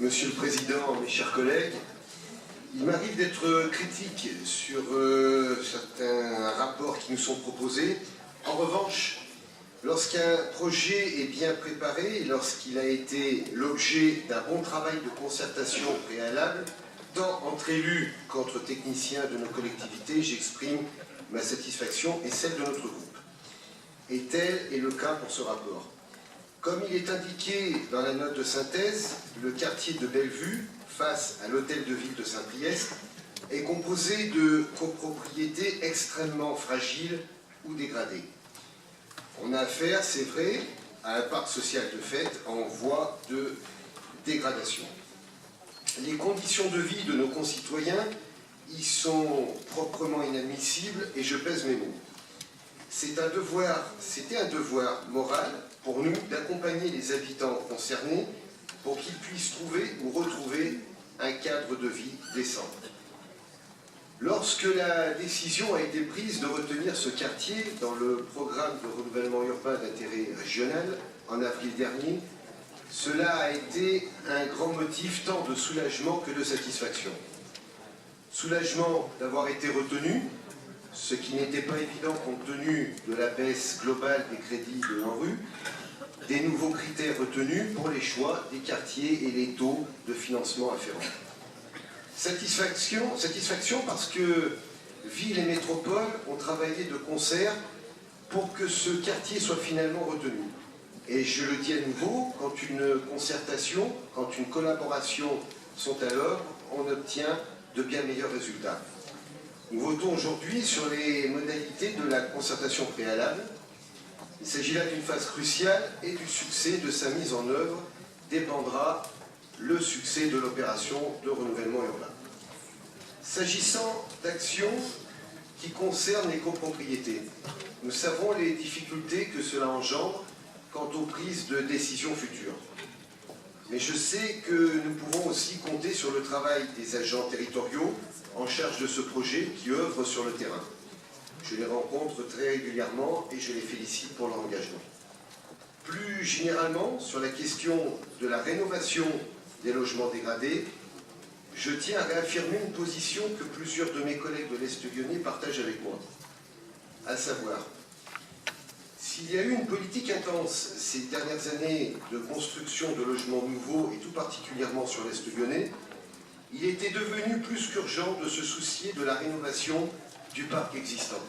Monsieur le Président, mes chers collègues, il m'arrive d'être critique sur certains rapports qui nous sont proposés. En revanche, lorsqu'un projet est bien préparé et lorsqu'il a été l'objet d'un bon travail de concertation préalable, tant entre élus qu'entre techniciens de nos collectivités, j'exprime ma satisfaction et celle de notre groupe. Et tel est le cas pour ce rapport. Comme il est indiqué dans la note de synthèse, le quartier de Bellevue, face à l'hôtel de ville de Saint-Priest, est composé de copropriétés extrêmement fragiles ou dégradées. On a affaire, c'est vrai, à un parc social de fait en voie de dégradation. Les conditions de vie de nos concitoyens y sont proprement inadmissibles et je pèse mes mots. C'était un devoir moral pour nous d'accompagner les habitants concernés pour qu'ils puissent trouver ou retrouver un cadre de vie décent. Lorsque la décision a été prise de retenir ce quartier dans le programme de renouvellement urbain d'intérêt régional en avril dernier, cela a été un grand motif tant de soulagement que de satisfaction. Soulagement d'avoir été retenu, ce qui n'était pas évident compte tenu de la baisse globale des crédits de l'ANRU, des nouveaux critères retenus pour les choix des quartiers et les taux de financement afférents. Satisfaction parce que ville et métropole ont travaillé de concert pour que ce quartier soit finalement retenu. Et je le dis à nouveau, quand une concertation, quand une collaboration sont à l'œuvre, on obtient de bien meilleurs résultats. Nous votons aujourd'hui sur les modalités de la concertation préalable. Il s'agit là d'une phase cruciale et du succès de sa mise en œuvre dépendra le succès de l'opération de renouvellement urbain. S'agissant d'actions qui concernent les copropriétés, nous savons les difficultés que cela engendre quant aux prises de décisions futures. Mais je sais que nous pouvons aussi compter sur le travail des agents territoriaux en charge de ce projet qui œuvrent sur le terrain. Je les rencontre très régulièrement et je les félicite pour leur engagement. Plus généralement, sur la question de la rénovation des logements dégradés, je tiens à réaffirmer une position que plusieurs de mes collègues de l'Est lyonnais partagent avec moi, à savoir, s'il y a eu une politique intense ces dernières années de construction de logements nouveaux et tout particulièrement sur l'Est lyonnais, il était devenu plus qu'urgent de se soucier de la rénovation du parc existant.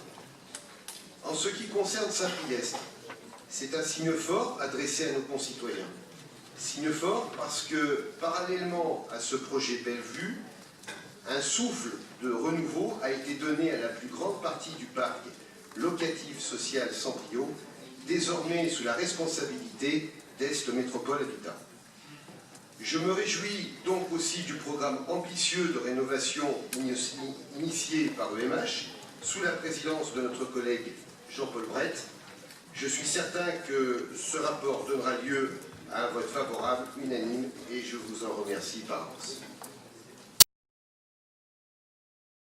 En ce qui concerne Saint-Priest, c'est un signe fort adressé à nos concitoyens. Signe fort parce que, parallèlement à ce projet Bellevue, un souffle de renouveau a été donné à la plus grande partie du parc locatif social Centrio, désormais sous la responsabilité d'Est Métropole Habitat. Je me réjouis donc aussi du programme ambitieux de rénovation initié par EMH, sous la présidence de notre collègue Jean-Paul Brett. Je suis certain que ce rapport donnera lieu à un vote favorable, unanime, et je vous en remercie par avance.